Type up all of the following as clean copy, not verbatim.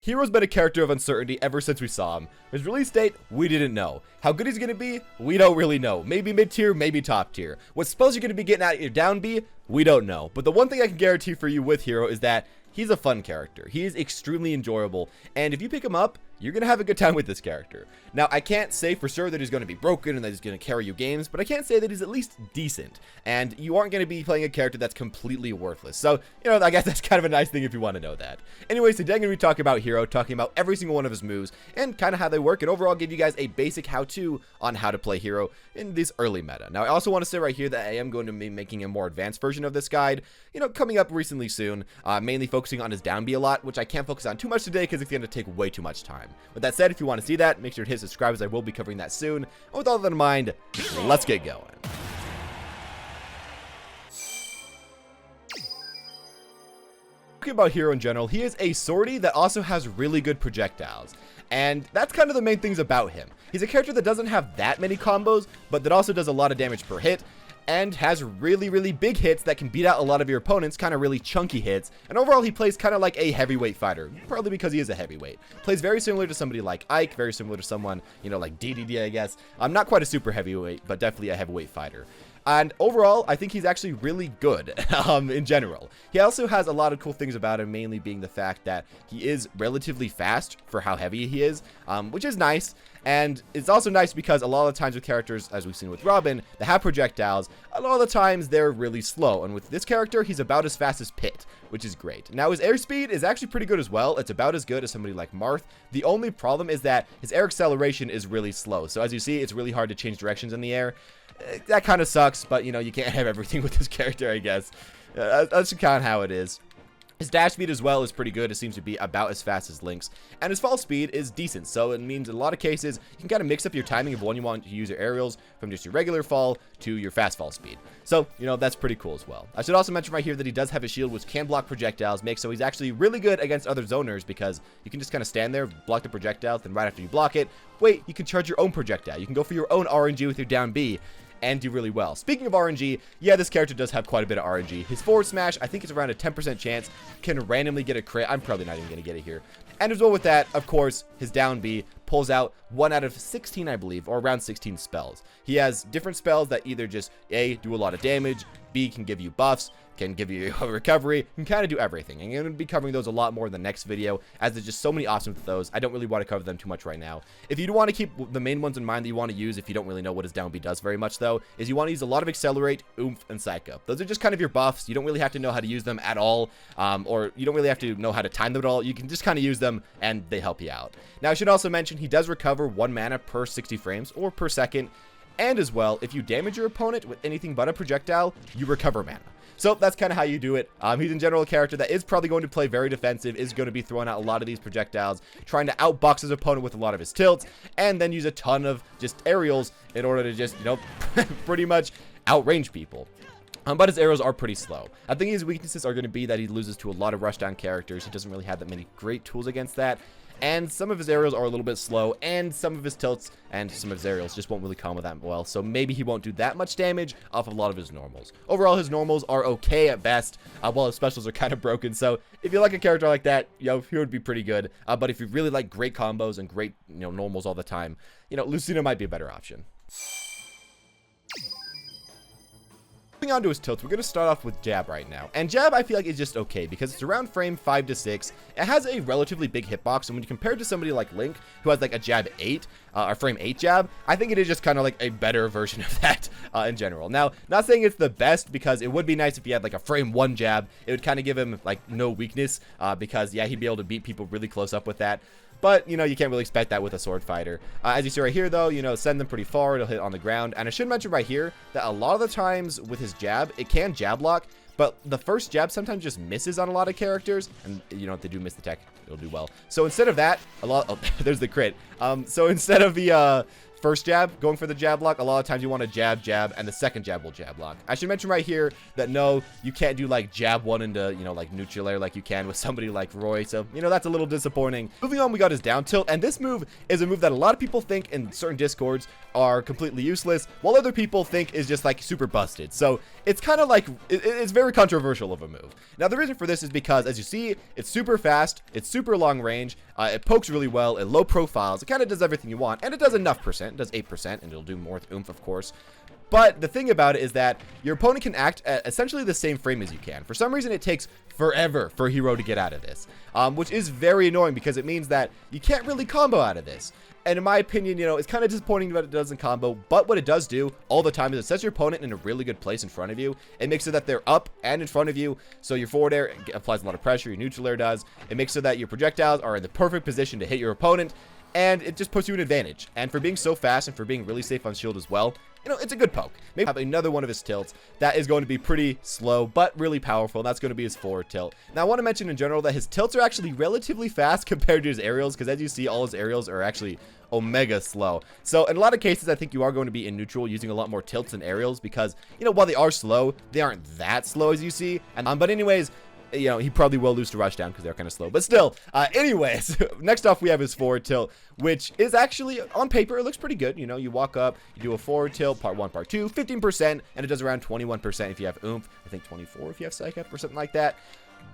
Hero's been a character of uncertainty ever since we saw him. His release date, we didn't know. How good he's going to be, we don't really know. Maybe mid-tier, maybe top tier. What spells you're going to be getting at your down B, we don't know. But the one thing I can guarantee for you with Hero is that he's a fun character. He is extremely enjoyable, and if you pick him up, you're going to have a good time with this character. Now, I can't say for sure that he's going to be broken and that he's going to carry you games, but I can say that he's at least decent, and you aren't going to be playing a character that's completely worthless. So, you know, I guess that's kind of a nice thing if you want to know that. Anyways, today I'm going to be talking about Hero, talking about every single one of his moves, and kind of how they work, and overall give you guys a basic how-to on how to play Hero in this early meta. Now, I also want to say right here that I am going to be making a more advanced version of this guide, you know, coming up recently soon, mainly focusing on his down B a lot, which I can't focus on too much today because it's going to take way too much time. With that said, if you want to see that, make sure to hit subscribe as I will be covering that soon. And with all that in mind, let's get going. Talking about Hero in general, he is a sortie that also has really good projectiles. And that's kind of the main things about him. He's a character that doesn't have that many combos, but that also does a lot of damage per hit, and has really big hits that can beat out a lot of your opponents, kind of really chunky hits. And overall, he plays kind of like a heavyweight fighter, partly because he is a heavyweight. Plays very similar to somebody like Ike, very similar to someone, you know, like DDD, I guess. Not quite a super heavyweight, but definitely a heavyweight fighter. And overall, I think he's actually really good in general. He also has a lot of cool things about him, mainly being the fact that he is relatively fast for how heavy he is, which is nice. And it's also nice because a lot of the times with characters, as we've seen with Robin, that have projectiles, a lot of the times they're really slow. And with this character, he's about as fast as Pit, which is great. Now, his airspeed is actually pretty good as well. It's about as good as somebody like Marth. The only problem is that his air acceleration is really slow. So as you see, it's really hard to change directions in the air. That kind of sucks, but, you know, you can't have everything with this character, I guess. That's kind of how it is. His dash speed as well is pretty good. It seems to be about as fast as Link's. And his fall speed is decent, so it means in a lot of cases, you can kind of mix up your timing of when you want to use your aerials from just your regular fall to your fast fall speed. So, you know, that's pretty cool as well. I should also mention right here that he does have a shield which can block projectiles, so he's actually really good against other zoners because you can just kind of stand there, block the projectiles, then right after you block it, wait, you can charge your own projectile. You can go for your own RNG with your down B and do really well. Speaking of RNG, yeah, this character does have quite a bit of RNG. His forward smash, I think it's around a 10% chance, can randomly get a crit. I'm probably not even going to get it here. And as well with that, of course, his down B pulls out 1 out of 16, I believe, or around 16 spells. He has different spells that either just, A, do a lot of damage, B, can give you buffs, can give you a recovery, can kind of do everything. And I'm going to be covering those a lot more in the next video, as there's just so many options with those. I don't really want to cover them too much right now. If you do want to keep the main ones in mind that you want to use, if you don't really know what his down B does very much though, is you want to use a lot of Accelerate, Oomph, and Psych Up. Those are just kind of your buffs. You don't really have to know how to use them at all, or you don't really have to know how to time them at all. You can just kind of use them, and they help you out. Now, I should also mention, he does recover 1 mana per 60 frames, or per second, and as well, if you damage your opponent with anything but a projectile, you recover mana. So that's kind of how you do it. He's in general a character that is probably going to play very defensive, is going to be throwing out a lot of these projectiles, trying to outbox his opponent with a lot of his tilts, and then use a ton of just aerials in order to just, you know, pretty much outrange people. But his arrows are pretty slow. I think his weaknesses are going to be that he loses to a lot of rushdown characters. He doesn't really have that many great tools against that. And some of his aerials are a little bit slow, and some of his tilts and some of his aerials just won't really combo that well. So maybe he won't do that much damage off of a lot of his normals. Overall, his normals are okay at best, while his specials are kind of broken. So if you like a character like that, you know, he would be pretty good. But if you really like great combos and great, you know, normals all the time, you know, Lucina might be a better option. Moving on to his tilts, we're going to start off with Jab right now. And Jab, I feel like, is just okay because it's around frame 5 to 6. It has a relatively big hitbox, and when you compare it to somebody like Link, who has like a Jab 8, or frame 8 Jab, I think it is just kind of like a better version of that in general. Now, not saying it's the best, because it would be nice if he had like a frame 1 Jab. It would kind of give him like no weakness, because yeah, he'd be able to beat people really close up with that. But, you know, you can't really expect that with a sword fighter. As you see right here, though, you know, send them pretty far. It'll hit on the ground. And I should mention right here that a lot of the times with his jab, it can jab lock. But the first jab sometimes just misses on a lot of characters. And, you know, if they do miss the tech, it'll do well. So instead of that, there's the crit. So instead of the first jab, going for the jab block. A lot of times you want to jab, jab, and the second jab will jab block. I should mention right here that no, you can't do like jab one into, you know, like neutral air like you can with somebody like Roy. So, you know, that's a little disappointing. Moving on, we got his down tilt. And this move is a move that a lot of people think in certain discords are completely useless, while other people think is just like super busted. So it's kind of like, it's very controversial of a move. Now, the reason for this is because, as you see, it's super fast, it's super long range, it pokes really well, it low profiles, it kind of does everything you want, and it does enough percent. It does 8%, and it'll do more with oomph, of course. But the thing about it is that your opponent can act at essentially the same frame as you can. For some reason, it takes forever for a hero to get out of this, which is very annoying because it means that you can't really combo out of this. And in my opinion, you know, it's kind of disappointing that it doesn't combo, but what it does do all the time is it sets your opponent in a really good place in front of you. It makes it that they're up and in front of you, so your forward air applies a lot of pressure, your neutral air does. It makes so that your projectiles are in the perfect position to hit your opponent, and it just puts you an advantage. And for being so fast and for being really safe on shield as well, you know, it's a good poke. Maybe have another one of his tilts that is going to be pretty slow, but really powerful. And that's going to be his forward tilt. Now, I want to mention in general that his tilts are actually relatively fast compared to his aerials, because as you see, all his aerials are actually omega slow. So in a lot of cases, I think you are going to be in neutral using a lot more tilts than aerials because, you know, while they are slow, they aren't that slow as you see. And but anyways, you know, he probably will lose to rushdown because they're kind of slow, but still, anyways, next off we have his forward tilt, which is actually on paper it looks pretty good. You know, you walk up, you do a forward tilt, part 1, part 2, 15%, and it does around 21% if you have oomph. I think 24 if you have psych up or something like that.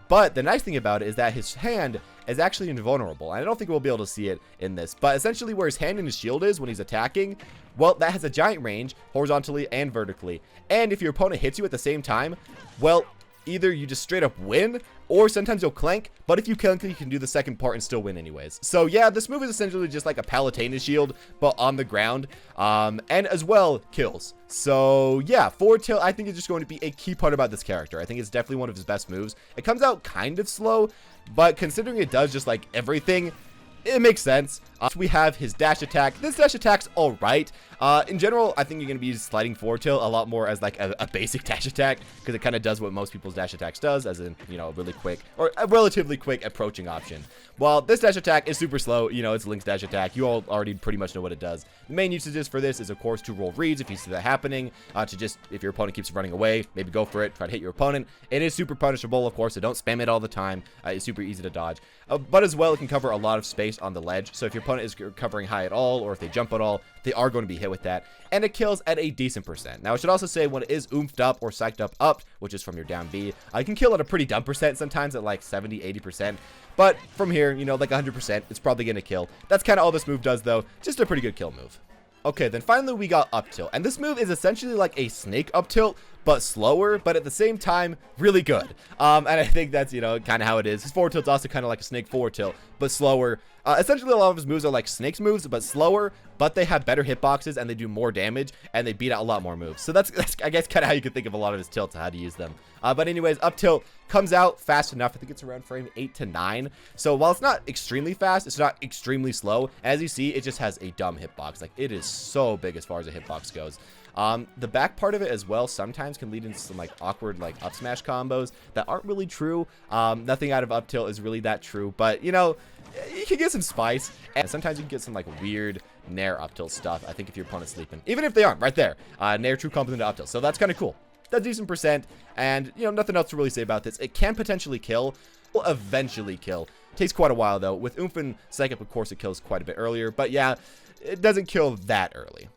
But the nice thing about it is that his hand is actually invulnerable. I don't think we'll be able to see it in this, but essentially where his hand and his shield is when he's attacking, well, that has a giant range horizontally and vertically. And if your opponent hits you at the same time, well, either you just straight up win, or sometimes you'll clank, but if you clank, you can do the second part and still win anyways. So yeah, this move is essentially just like a Palutena shield, but on the ground, and as well, kills. So yeah, forward tilt, I think is just going to be a key part about this character. I think it's definitely one of his best moves. It comes out kind of slow, but considering it does just like everything, it makes sense. We have his dash attack. This dash attack's all right. In general, I think you're going to be sliding forward tilt a lot more as like a basic dash attack because it kind of does what most people's dash attacks does, as in, you know, really quick or a relatively quick approaching option. While this dash attack is super slow, you know, it's Link's dash attack. You all already pretty much know what it does. The main usages for this is, of course, to roll reads if you see that happening, to just, if your opponent keeps running away, maybe go for it, try to hit your opponent. It is super punishable, of course, so don't spam it all the time. It's super easy to dodge. But as well, it can cover a lot of space on the ledge. So if your opponent is covering high at all, or if they jump at all, they are going to be hit with that. And it kills at a decent percent. Now, I should also say when it is oomphed up or psyched up, which is from your down B, I can kill at a pretty dumb percent, sometimes at like 70, 80%. But from here, you know, like 100%, it's probably going to kill. That's kind of all this move does, though. Just a pretty good kill move. Okay, then finally we got up tilt. And this move is essentially like a snake up tilt, but slower, but at the same time, really good. And I think that's, you know, kind of how it is. His forward tilt's also kind of like a snake forward tilt, but slower. Essentially, a lot of his moves are like Snake's moves, but slower, but they have better hitboxes, and they do more damage, and they beat out a lot more moves. So that's I guess, kind of how you could think of a lot of his tilts and how to use them. But anyways, up tilt comes out fast enough. I think it's around frame 8 to 9. So while it's not extremely fast, it's not extremely slow. As you see, it just has a dumb hitbox. Like, it is so big as far as a hitbox goes. The back part of it as well sometimes can lead into some like awkward like up smash combos that aren't really true. Nothing out of up tilt is really that true, but you know, you can get some spice, and sometimes you can get some like weird nair up tilt stuff. I think if your opponent's sleeping, even if they aren't, right there, nair true complement to up tilt. So that's kind of cool. That's decent percent, and you know, nothing else to really say about this. It can potentially kill, will eventually kill. Takes quite a while though. With oomph and psych up, of course, it kills quite a bit earlier, but yeah, it doesn't kill that early.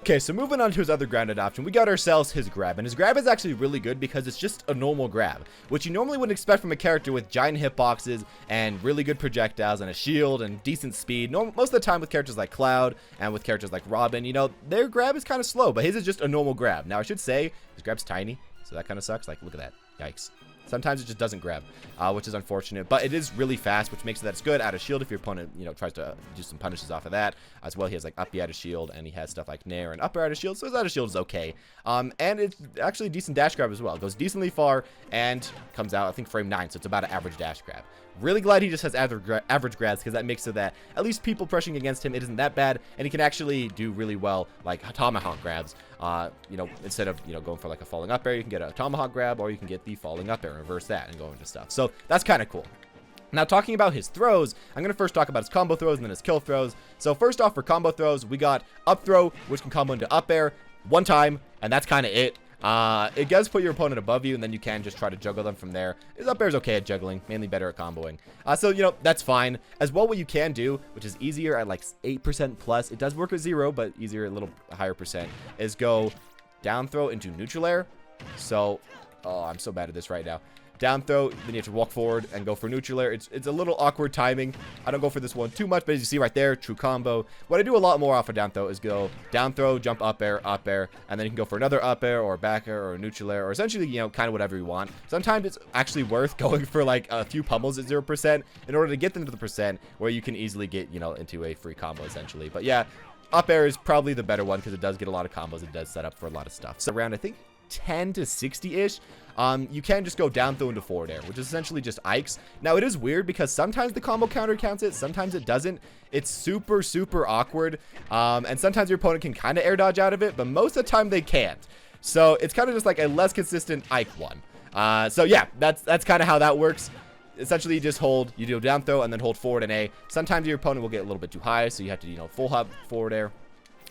Okay, so moving on to his other grounded option, we got ourselves his grab, and his grab is actually really good because it's just a normal grab, which you normally wouldn't expect from a character with giant hitboxes and really good projectiles and a shield and decent speed. Most of the time with characters like Cloud and with characters like Robin, you know, their grab is kind of slow, but his is just a normal grab. Now, I should say, his grab's tiny, so that kind of sucks. Like, look at that. Yikes. Sometimes it just doesn't grab, which is unfortunate, but it is really fast, which makes it that it's good out of shield if your opponent, you know, tries to do some punishes off of that. As well, he has like up B out of shield, and he has stuff like nair and up air out of shield, so his out of shield is okay. And it's actually a decent dash grab as well. It goes decently far and comes out, I think, frame 9, so it's about an average dash grab. Really glad he just has average grabs, because that makes it that at least people pressing against him, it isn't that bad, and he can actually do really well like tomahawk grabs. You know, instead of, you know, going for like a falling up air, you can get a tomahawk grab, or you can get the falling up air and reverse that and go into stuff. So that's kind of cool. Now, talking about his throws, I'm going to first talk about his combo throws and then his kill throws. So first off, for combo throws, we got up throw, which can combo into up air one time, and that's kind of it. It does put your opponent above you, and then you can just try to juggle them from there. His up air is okay at juggling, mainly better at comboing. So, you know, that's fine. As well, what you can do, which is easier at like 8% plus, it does work with 0, but easier at a little higher percent, is go down throw into neutral air. So, oh, I'm so bad at this right now. Down throw, then you have to walk forward and go for neutral air. It's a little awkward timing. I don't go for this one too much, but as you see right there, true combo. What I do a lot more off of down throw is go down throw, jump up air, and then you can go for another up air or back air or neutral air, or essentially, you know, kind of whatever you want. Sometimes it's actually worth going for like a few pummels at 0% in order to get them to the percent where you can easily get, you know, into a free combo essentially. But yeah, up air is probably the better one because it does get a lot of combos. It does set up for a lot of stuff. So around, I think, 10 to 60-ish, you can just go down throw into forward air, which is essentially just Ikes. Now, it is weird because sometimes the combo counter counts it, sometimes it doesn't. It's super, super awkward, and sometimes your opponent can kind of air dodge out of it, but most of the time they can't. So it's kind of just like a less consistent Ike one. So yeah, that's kind of how that works. Essentially, you just hold, you do down throw, and then hold forward and A. Sometimes your opponent will get a little bit too high, so you have to, you know, full hop forward air.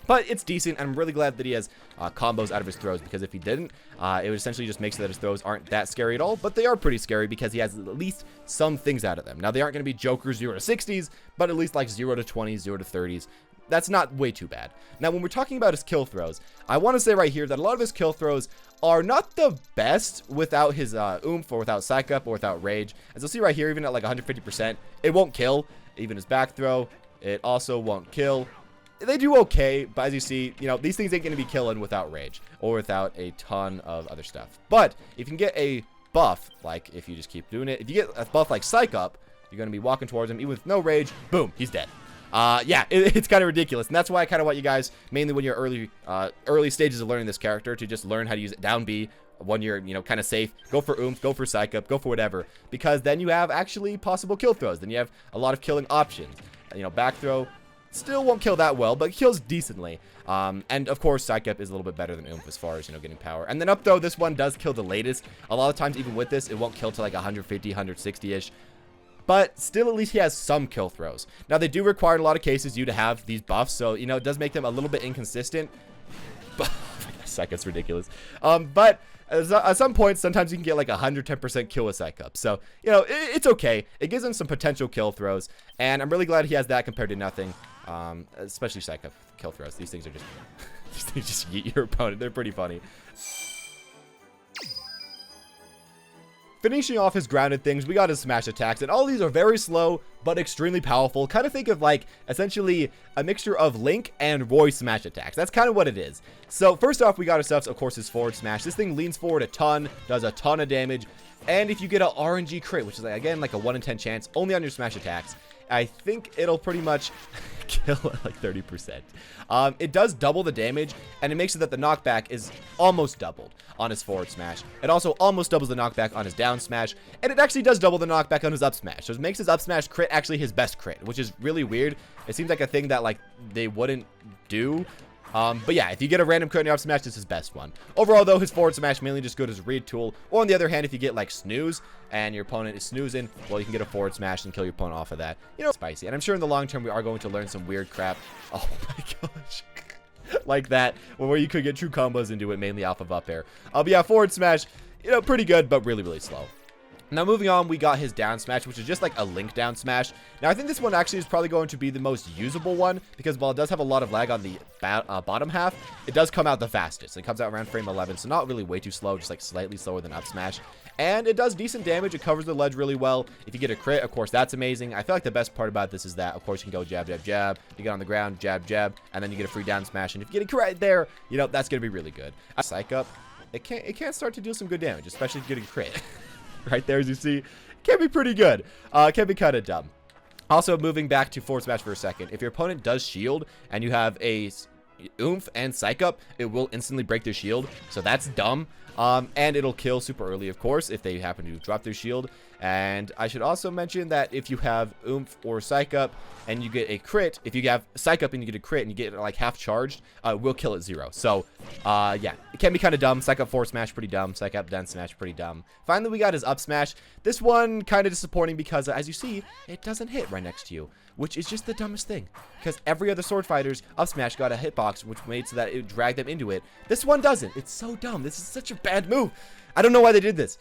But it's decent, and I'm really glad that he has combos out of his throws, because if he didn't, it would essentially just make so that his throws aren't that scary at all, but they are pretty scary because he has at least some things out of them. Now, they aren't going to be Joker 0 to 60s, but at least like 0 to 20s, 0 to 30s. That's not way too bad. Now, when we're talking about his kill throws, I want to say right here that a lot of his kill throws are not the best without his oomph, or without psych up, or without rage. As you'll see right here, even at like 150%, it won't kill. Even his back throw, it also won't kill. They do okay, but as you see, you know, these things ain't going to be killing without rage or without a ton of other stuff. But if you can get a buff, like if you just keep doing it, if you get a buff like Psych Up, you're going to be walking towards him, even with no rage, boom, he's dead. Yeah, it's kind of ridiculous, and that's why I kind of want you guys, mainly when you're early stages of learning this character, to just learn how to use it down B when you're, you know, kind of safe. Go for oomph, go for Psych Up, go for whatever, because then you have actually possible kill throws. Then you have a lot of killing options. You know, back throw still won't kill that well, but kills decently. And of course, Psych Up is a little bit better than oomph as far as, you know, getting power. And then up throw, this one does kill the latest. A lot of times, even with this, it won't kill to like 150, 160-ish. But still, at least he has some kill throws. Now, they do require in a lot of cases you to have these buffs, so, you know, it does make them a little bit inconsistent. But Psych Up's ridiculous. But at some points, sometimes you can get like 110% kill with Psych Up. So, you know, it's okay. It gives him some potential kill throws, and I'm really glad he has that compared to nothing. Especially Psych Up kill throws. These things are just, these things just yeet your opponent. They're pretty funny. Finishing off his grounded things, we got his smash attacks, and all these are very slow, but extremely powerful. Kind of think of like, essentially, a mixture of Link and Roy smash attacks. That's kind of what it is. So, first off, we got ourselves, of course, his forward smash. This thing leans forward a ton, does a ton of damage, and if you get an RNG crit, which is, like, again, like a 1 in 10 chance, only on your smash attacks, I think it'll pretty much kill at like 30%. It does double the damage, and it makes it that the knockback is almost doubled on his forward smash. It also almost doubles the knockback on his down smash, and it actually does double the knockback on his up smash. So it makes his up smash crit actually his best crit, which is really weird. It seems like a thing that like they wouldn't do. But yeah, if you get a random crit on your up smash, this is his best one. Overall, though, his forward smash mainly just good as a read tool. Or on the other hand, if you get like snooze and your opponent is snoozing, well, you can get a forward smash and kill your opponent off of that. You know, spicy. And I'm sure in the long term, we are going to learn some weird crap. Oh my gosh. Like that, where you could get true combos into it, mainly off of up air. But yeah, forward smash, you know, pretty good, but really, really slow. Now, moving on, we got his down smash, which is just like a Link down smash. Now, I think this one actually is probably going to be the most usable one, because while it does have a lot of lag on the bottom half, it does come out the fastest. It comes out around frame 11, so not really way too slow, just like slightly slower than up smash. And it does decent damage. It covers the ledge really well. If you get a crit, of course, that's amazing. I feel like the best part about this is that, of course, you can go jab, jab, jab. You get on the ground, jab, jab, and then you get a free down smash. And if you get a crit right there, you know, that's going to be really good. Psych Up, it can start to deal some good damage, especially if you get a crit. Right there, as you see, can be pretty good. Can be kind of dumb. Also, moving back to forward smash for a second, if your opponent does shield and you have a oomph and Psych Up, it will instantly break their shield, so that's dumb. And it'll kill super early, of course, if they happen to drop their shield. And I should also mention that if you have Oomph or Psych Up and you get a crit, if you have Psych Up and you get a crit and you get like half charged, we'll kill at 0. So, yeah, it can be kind of dumb. Psych Up forward smash, pretty dumb. Psych Up down smash, pretty dumb. Finally, we got his up smash. This one kind of disappointing because, as you see, it doesn't hit right next to you, which is just the dumbest thing. Because every other sword fighter's up smash got a hitbox, which made so that it dragged them into it. This one doesn't. It's so dumb. This is such a bad move. I don't know why they did this.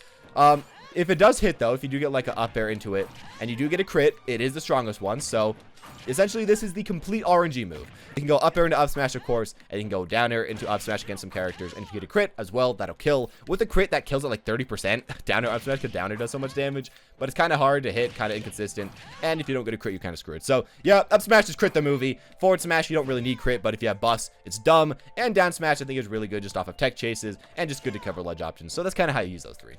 If it does hit, though, if you do get like an up air into it, and you do get a crit, it is the strongest one. So, essentially, this is the complete RNG move. You can go up air into up smash, of course, and you can go down air into up smash against some characters. And if you get a crit as well, that'll kill. With a crit, that kills at like 30%. Down air, up smash, because down air does so much damage. But it's kind of hard to hit, kind of inconsistent. And if you don't get a crit, you're kind of screwed. So, yeah, up smash is crit the movie. Forward smash, you don't really need crit, but if you have bus, it's dumb. And down smash, I think, is really good just off of tech chases and just good to cover ledge options. So that's kind of how you use those three.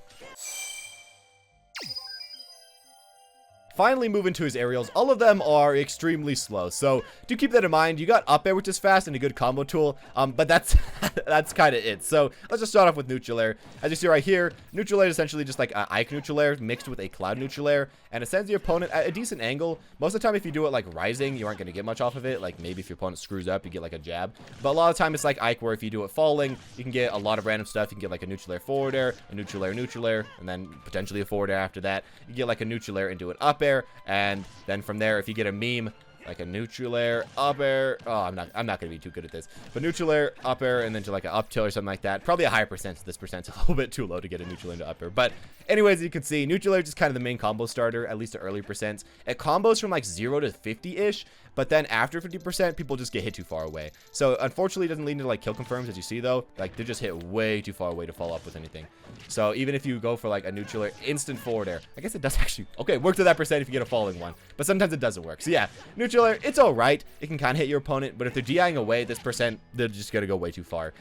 Finally, move into his aerials. All of them are extremely slow, so do keep that in mind. You got up air, which is fast and a good combo tool, but that's that's kind of it. So let's just start off with neutral air. As you see right here, neutral air is essentially just like an Ike neutral air mixed with a cloud neutral air, and it sends your opponent at a decent angle. Most of the time, if you do it like rising, you aren't going to get much off of it. Like maybe if your opponent screws up, you get like a jab, but a lot of the time it's like Ike, where if you do it falling, you can get a lot of random stuff. You can get like a neutral air forward air, a neutral air, and then potentially a forward air after that. You get like a neutral air into an up air, and then from there, if you get a meme like a neutral air up air, oh, I'm not gonna be too good at this, but neutral air up air and then to like an up tilt or something like that, probably a higher percent. This percent's a little bit too low to get a neutral into up air, but anyways, you can see neutral air is just kind of the main combo starter, at least the early percents. It combos from like 0 to 50-ish, but then after 50%, people just get hit too far away. So unfortunately, it doesn't lead into like kill confirms, as you see though. Like they just hit way too far away to follow up with anything. So even if you go for like a neutral air instant forward air, I guess it does actually, okay, work to that percent if you get a falling one, but sometimes it doesn't work. So yeah, neutral air, it's all right. It can kind of hit your opponent, but if they're DIing away at this percent, they're just gonna go way too far.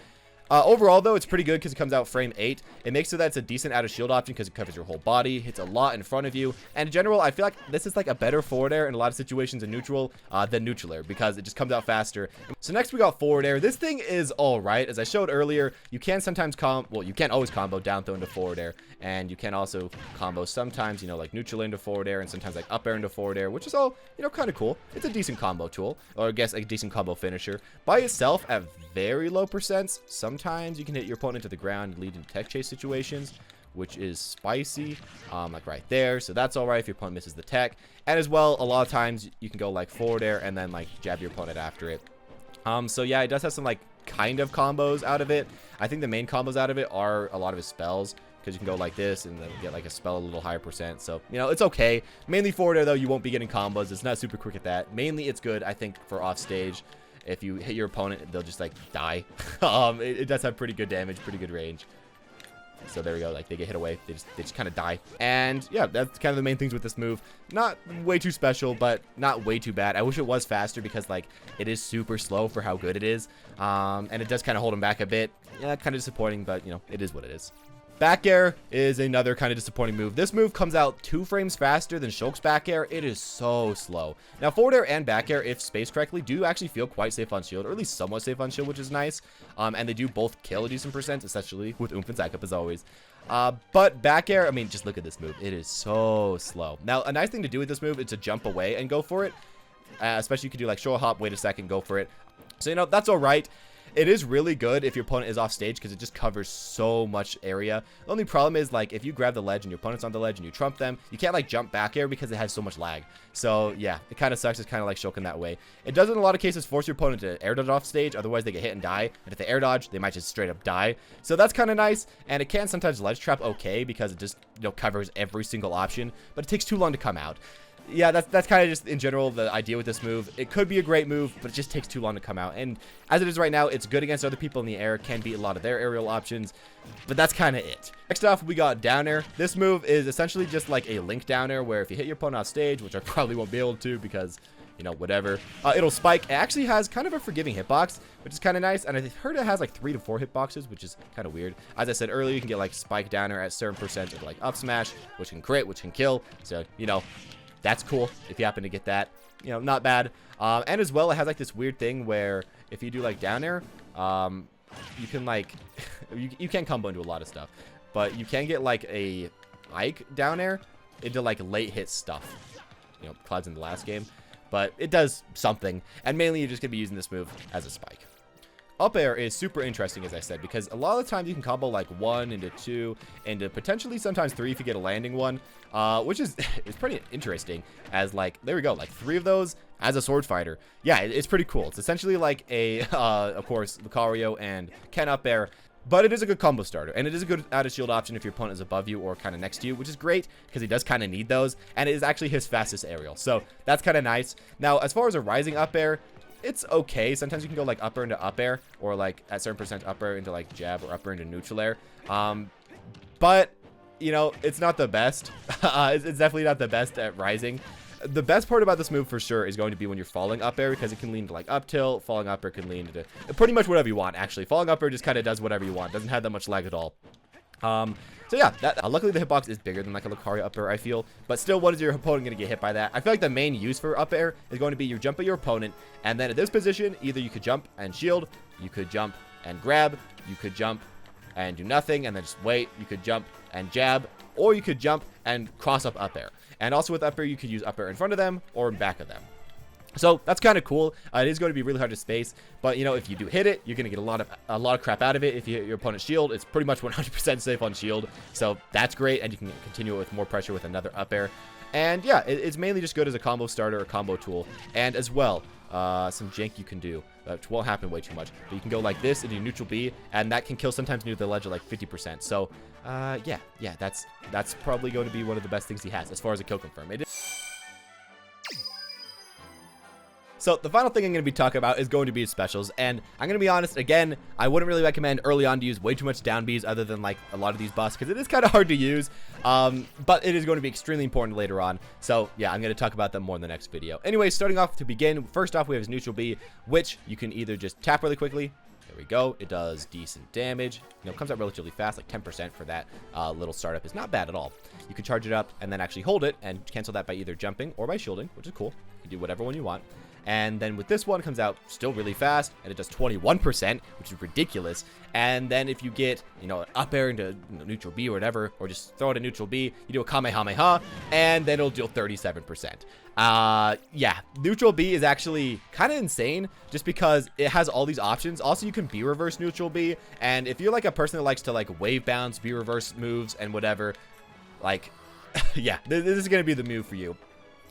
Overall, though, it's pretty good because it comes out frame 8. It makes so that it's a decent out of shield option because it covers your whole body, hits a lot in front of you, and in general, I feel like this is like a better forward air in a lot of situations in neutral than neutral air because it just comes out faster. So next we got forward air. This thing is all right. As I showed earlier, you can sometimes you can't always combo down throw into forward air, and you can also combo sometimes, you know, like neutral air into forward air and sometimes like up air into forward air, which is all, you know, kind of cool. It's a decent combo tool, or I guess a decent combo finisher. By itself, at very low percents, sometimes you can hit your opponent to the ground and lead into tech chase situations, which is spicy, like right there. So that's all right if your opponent misses the tech. And as well, a lot of times you can go like forward air and then like jab your opponent after it. So yeah, it does have some like kind of combos out of it. I think the main combos out of it are a lot of his spells, because you can go like this and then get like a spell a little higher percent. So, you know, it's okay. Mainly forward air though, you won't be getting combos. It's not super quick at that. Mainly it's good, I think, for off stage. If you hit your opponent, they'll just like die. It does have pretty good damage, pretty good range. So there we go. Like they get hit away, they just kind of die. And yeah, that's kind of the main things with this move. Not way too special, but not way too bad. I wish it was faster because like it is super slow for how good it is. And it does kind of hold him back a bit. Yeah, kind of disappointing, but you know, it is what it is. Back air is another kind of disappointing move. This move comes out 2 frames faster than Shulk's back air. It is so slow. Now, forward air and back air, if spaced correctly, do actually feel quite safe on shield, or at least somewhat safe on shield, which is nice. And they do both kill a decent percent, especially with Oomph and Psych Up as always. But back air, I mean, just look at this move. It is so slow. Now, a nice thing to do with this move is to jump away and go for it. Especially you could do like short hop, wait a second, go for it. So, you know, that's all right. It is really good if your opponent is off stage because it just covers so much area. The only problem is, like, if you grab the ledge and your opponent's on the ledge and you trump them, you can't, like, jump back air because it has so much lag. So, yeah, it kind of sucks. It's kind of like Shulk in that way. It does, in a lot of cases, force your opponent to air dodge off stage. Otherwise, they get hit and die. And if they air dodge, they might just straight up die. So that's kind of nice. And it can sometimes ledge trap okay because it just, you know, covers every single option. But it takes too long to come out. Yeah, that's kind of just in general the idea with this move. It could be a great move, but it just takes too long to come out. And as it is right now, it's good against other people in the air, can beat a lot of their aerial options, but that's kind of it. Next off, we got down air. This move is essentially just like a link down air, where if you hit your opponent off stage, which I probably won't be able to because, you know, whatever, it'll spike. It actually has kind of a forgiving hitbox, which is kind of nice, and I heard it has like 3 to 4 hitboxes, which is kind of weird. As I said earlier, you can get like spike down air at certain percent of like up smash, which can crit, which can kill, so, you know, that's cool if you happen to get that. You know, not bad. And as well, it has like this weird thing where if you do like down air, you can like, you can combo into a lot of stuff, but you can get like a Ike down air into like late hit stuff. You know, Cloud's in the last game, but it does something. And mainly you're just gonna be using this move as a spike. Up air is super interesting, as I said, because a lot of the time you can combo like 1 into 2 into potentially sometimes 3 if you get a landing one, which is it's pretty interesting. As like, there we go, like 3 of those as a sword fighter. Yeah, it's pretty cool. It's essentially like a, of course, Lucario and Ken up air. But it is a good combo starter, and it is a good out of shield option if your opponent is above you or kind of next to you, which is great because he does kind of need those, and it is actually his fastest aerial, so that's kind of nice. Now, as far as a rising up air, it's okay. Sometimes you can go like up air into up air, or like at certain percent up air into like jab, or up air into neutral air. But you know, it's not the best. It's definitely not the best at rising. The best part about this move for sure is going to be when you're falling up air, because it can lean to like up tilt. Falling up air can lean to pretty much whatever you want, actually. Falling up air just kind of does whatever you want. Doesn't have that much lag at all. So yeah, luckily the hitbox is bigger than like a Lucario up air, I feel. But still, what is your opponent going to get hit by that? I feel like the main use for up air is going to be you jump at your opponent, and then at this position, either you could jump and shield, you could jump and grab, you could jump and do nothing and then just wait, you could jump and jab, or you could jump and cross up air. And also with up air, you could use up air in front of them or in back of them. So that's kind of cool. It is going to be really hard to space, but you know, if you do hit it, you're going to get a lot of crap out of it. If you hit your opponent's shield, it's pretty much 100% safe on shield. So that's great, and you can continue it with more pressure with another up air. And yeah, it's mainly just good as a combo starter or combo tool. And as well, some jank you can do, which won't happen way too much, but you can go like this into neutral B, and that can kill sometimes near the ledge at like 50%. So yeah, that's probably going to be one of the best things he has as far as a kill confirm. So the final thing I'm going to be talking about is going to be his specials, and I'm going to be honest, again, I wouldn't really recommend early on to use way too much down Bs other than like a lot of these buffs, because it is kind of hard to use, but it is going to be extremely important later on. So yeah, I'm going to talk about them more in the next video. Anyway, starting off to begin, first off we have his neutral B, which you can either just tap really quickly. There we go. It does decent damage. You know, it comes out relatively fast, like 10% for that little startup is not bad at all. You can charge it up and then actually hold it and cancel that by either jumping or by shielding, which is cool. You can do whatever one you want. And then with this one, it comes out still really fast, and it does 21%, which is ridiculous. And then if you get, you know, up air into neutral B or whatever, or just throw it in neutral B, you do a Kamehameha, and then it'll deal 37%. Yeah, neutral B is actually kind of insane, just because it has all these options. Also, you can B reverse neutral B, and if you're like a person that likes to like wave bounce, B reverse moves, and whatever, like, yeah, this is gonna be the move for you.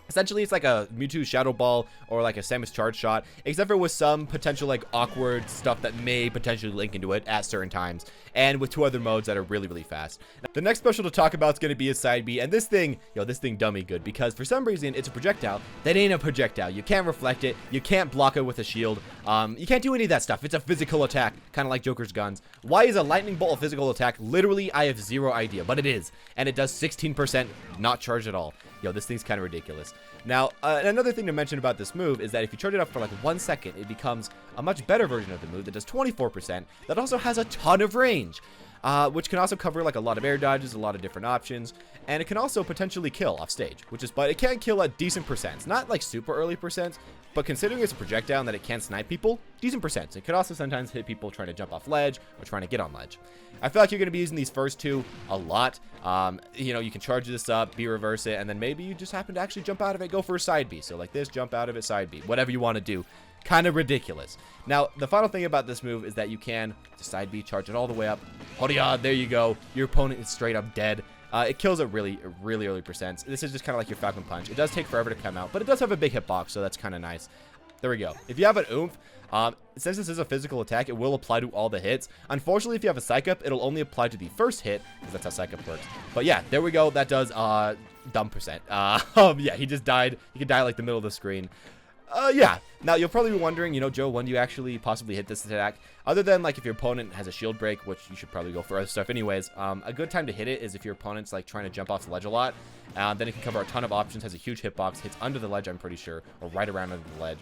Essentially, it's like a Mewtwo Shadow Ball or like a Samus Charge Shot, except for with some potential like awkward stuff that may potentially link into it at certain times, and with 2 other modes that are really, really fast. Now, the next special to talk about is going to be his side B, and this thing dummy good, because for some reason it's a projectile that ain't a projectile. You can't reflect it, you can't block it with a shield, you can't do any of that stuff. It's a physical attack, kind of like Joker's guns. Why is a lightning bolt a physical attack? Literally, I have zero idea, but it is, and it does 16% not charged at all. Yo, this thing's kind of ridiculous. Now, another thing to mention about this move is that if you charge it up for like 1 second, it becomes a much better version of the move that does 24%, that also has a ton of range, which can also cover like a lot of air dodges, a lot of different options, and it can also potentially kill off stage, but it can kill at decent percents, not like super early percents, but considering it's a projectile and that it can snipe people, decent percents. It could also sometimes hit people trying to jump off ledge or trying to get on ledge. I feel like you're going to be using these first 2 a lot. You know, you can charge this up, B reverse it, and then maybe you just happen to actually jump out of it, go for a side B. So like this, jump out of it, side B, whatever you want to do. Kind of ridiculous. Now, the final thing about this move is that you can just side B, charge it all the way up. Hodia, there you go. Your opponent is straight up dead. It kills at really early percents. This is just kind of like your Falcon Punch. It does take forever to come out, but it does have a big hitbox, so that's kind of nice. There we go. If you have an oomph, since this is a physical attack, it will apply to all the hits. Unfortunately, if you have a Psych Up, it'll only apply to the first hit, because that's how Psych Up works. But yeah, there we go. That does dumb percent. Yeah, he just died. He could die like the middle of the screen. Yeah. Now, you'll probably be wondering, you know, Joe, when do you actually possibly hit this attack? Other than, like, if your opponent has a shield break, which you should probably go for other stuff anyways, a good time to hit it is if your opponent's, like, trying to jump off the ledge a lot. Then it can cover a ton of options, has a huge hitbox, hits under the ledge, I'm pretty sure, or right around under the ledge.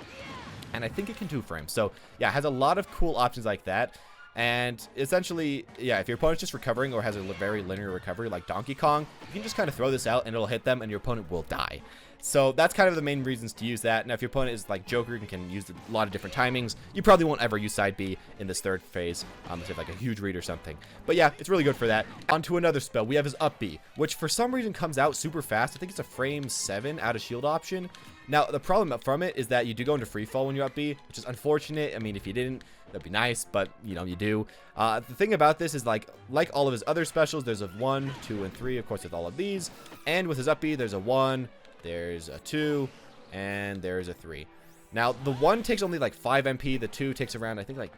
And I think it can 2-frame. So, yeah, it has a lot of cool options like that. And essentially, yeah, if your opponent's just recovering or has a very linear recovery like Donkey Kong, you can just kind of throw this out and it'll hit them and your opponent will die. So that's kind of the main reasons to use that. Now, if your opponent is like Joker and can use a lot of different timings, you probably won't ever use side B in this third phase, if you have like a huge read or something. But yeah, it's really good for that. On to another spell. We have his up B, which for some reason comes out super fast. I think it's a frame 7 out of shield option. Now, the problem from it is that you do go into free fall when you up B, which is unfortunate. I mean, if you didn't, that'd be nice, but you know, you do. The thing about this is like all of his other specials, there's a 1, 2, and 3, of course, with all of these. And with his up B, there's a 1, there's a 2, and there's a 3. Now, the 1 takes only like 5 MP, the 2 takes around, I think, like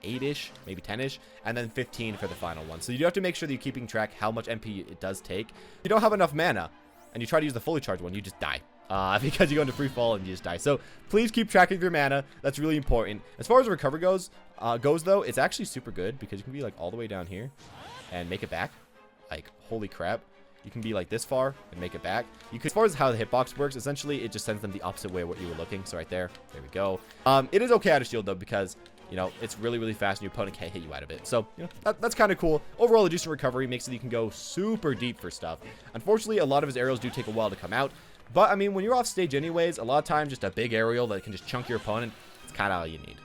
8-ish, maybe 10-ish, and then 15 for the final one. So you do have to make sure that you're keeping track how much MP it does take. If you don't have enough mana, and you try to use the fully charged one, you just die. Because you go into free fall and you just die. So please keep track of your mana. That's really important. As far as recovery goes though, it's actually super good because you can be like all the way down here and make it back. Like, holy crap. You can be like this far and make it back. You can, as far as how the hitbox works, essentially it just sends them the opposite way of what you were looking. So right there we go. It is okay out of shield though, because you know, it's really, really fast and your opponent can't hit you out of it. So, you know, that's kind of cool. Overall, a decent recovery makes it so you can go super deep for stuff. Unfortunately, a lot of his aerials do take a while to come out. But, I mean, when you're off stage anyways, a lot of times just a big aerial that can just chunk your opponent, it's kind of all you need.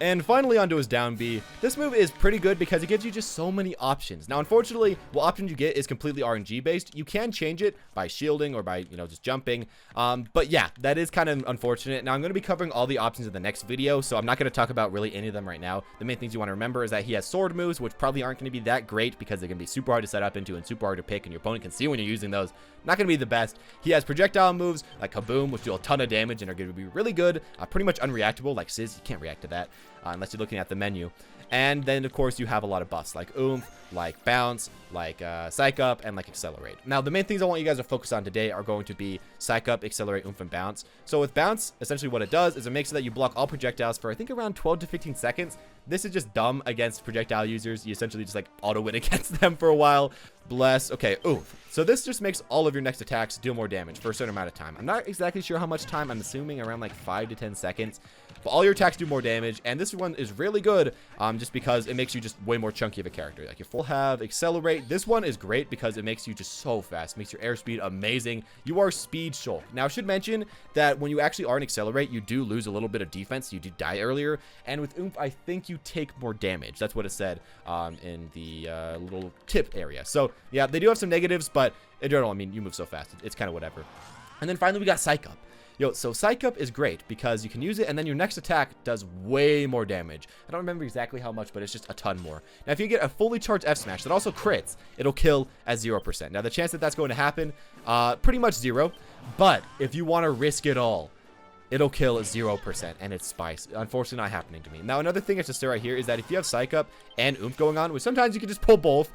And finally, onto his down B. This move is pretty good because it gives you just so many options. Now, unfortunately, what options you get is completely RNG based. You can change it by shielding or by, you know, just jumping. But yeah, that is kind of unfortunate. Now, I'm going to be covering all the options in the next video, so I'm not going to talk about really any of them right now. The main things you want to remember is that he has sword moves, which probably aren't going to be that great because they're going to be super hard to set up into and super hard to pick, and your opponent can see when you're using those. Not going to be the best. He has projectile moves like Kaboom, which do a ton of damage and are going to be really good. Pretty much unreactable, like Sizz. You can't react to that unless you're looking at the menu. And then, of course, you have a lot of buffs like Oomph, like Bounce, like Psych Up, and like Accelerate. Now, the main things I want you guys to focus on today are going to be Psych Up, Accelerate, Oomph, and Bounce. So with Bounce, essentially what it does is it makes it that you block all projectiles for, I think, around 12 to 15 seconds. This is just dumb against projectile users. You essentially just like auto-win against them for a while. Bless. Okay, Oomph. So this just makes all of your next attacks deal more damage for a certain amount of time. I'm not exactly sure how much time. I'm assuming around like 5 to 10 seconds. But all your attacks do more damage, and this one is really good just because it makes you just way more chunky of a character. Like, your full have Accelerate. This one is great because it makes you just so fast. It makes your airspeed amazing. You are Speed Shulk. Now, I should mention that when you actually are an Accelerate, you do lose a little bit of defense. You do die earlier. And with Oomph, I think you take more damage. That's what it said in the little tip area. So, yeah, they do have some negatives, but in general, I mean, you move so fast. It's kind of whatever. And then finally, we got Psych Up. So Psych Up is great because you can use it and then your next attack does way more damage. I don't remember exactly how much, but it's just a ton more. Now, if you get a fully charged F Smash that also crits, it'll kill at 0%. Now, the chance that that's going to happen, pretty much 0. But if you want to risk it all, it'll kill at 0%, and it's spice. Unfortunately, not happening to me. Now, another thing I should say right here is that if you have Psych Up and Oomph going on, which sometimes you can just pull both,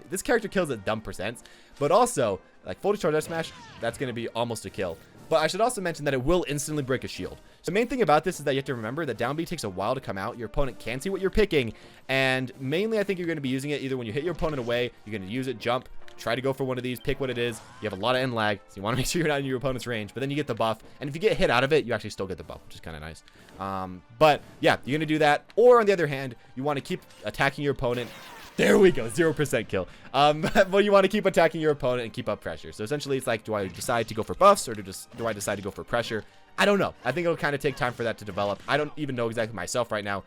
this character kills at dumb percents. But also, like fully charged F Smash, that's going to be almost a kill. But I should also mention that it will instantly break a shield. So the main thing about this is that you have to remember that down B takes a while to come out. Your opponent can't see what you're picking. And mainly, I think you're going to be using it either when you hit your opponent away, you're going to use it, jump, try to go for one of these, pick what it is. You have a lot of end lag, so you want to make sure you're not in your opponent's range. But then you get the buff. And if you get hit out of it, you actually still get the buff, which is kind of nice. But yeah, you're going to do that. Or on the other hand, you want to keep attacking your opponent. There we go, 0% kill. Well, you want to keep attacking your opponent and keep up pressure. So essentially, it's like, do I decide to go for buffs or do I decide to go for pressure? I don't know. I think it'll kind of take time for that to develop. I don't even know exactly myself right now.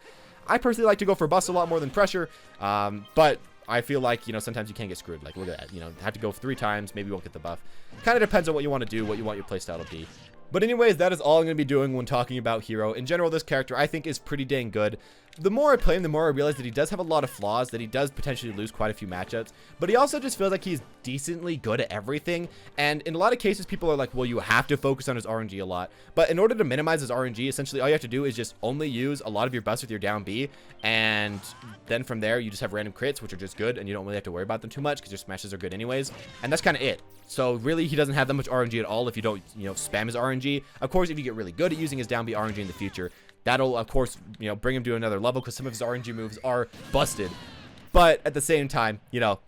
I personally like to go for buffs a lot more than pressure, but I feel like, you know, sometimes you can get screwed. Like, look at that. You know, have to go 3 times, maybe you won't get the buff. Kind of depends on what you want to do, what you want your playstyle to be. But anyways, that is all I'm going to be doing when talking about Hero. In general, this character I think is pretty dang good. The more I play him, the more I realize that he does have a lot of flaws, that he does potentially lose quite a few matchups, but he also just feels like he's decently good at everything. And in a lot of cases, people are like, well, you have to focus on his RNG a lot. But in order to minimize his RNG, essentially all you have to do is just only use a lot of your buffs with your down B, and then from there, you just have random crits, which are just good, and you don't really have to worry about them too much because your smashes are good anyways. And that's kind of it. So really, he doesn't have that much RNG at all if you don't, you know, spam his RNG. Of course, if you get really good at using his down B RNG in the future, that'll, of course, you know, bring him to another level because some of his RNG moves are busted. But at the same time, you know,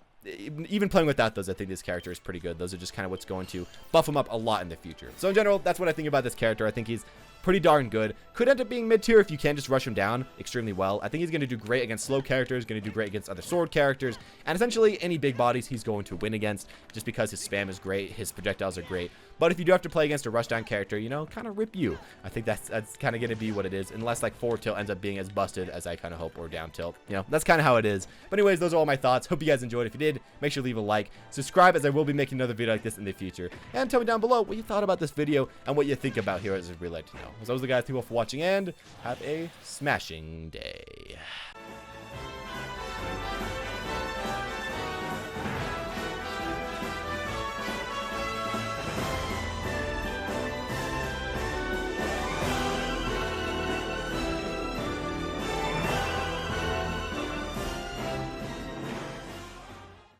even playing without those, I think this character is pretty good. Those are just kind of what's going to buff him up a lot in the future. So in general, that's what I think about this character. I think he's pretty darn good. Could end up being mid-tier if you can just rush him down extremely well. I think he's going to do great against slow characters, going to do great against other sword characters, and essentially any big bodies he's going to win against just because his spam is great, his projectiles are great. But if you do have to play against a rushdown character, you know, kind of rip you. I think that's kind of going to be what it is, unless like forward tilt ends up being as busted as I kind of hope, or down tilt. You know, that's kind of how it is. But anyways, those are all my thoughts. Hope you guys enjoyed. If you did, make sure to leave a like, subscribe, as I will be making another video like this in the future, and tell me down below what you thought about this video and what you think about Heroes. I'd really like to know. As always, the guys, thank you all for watching, and have a smashing day.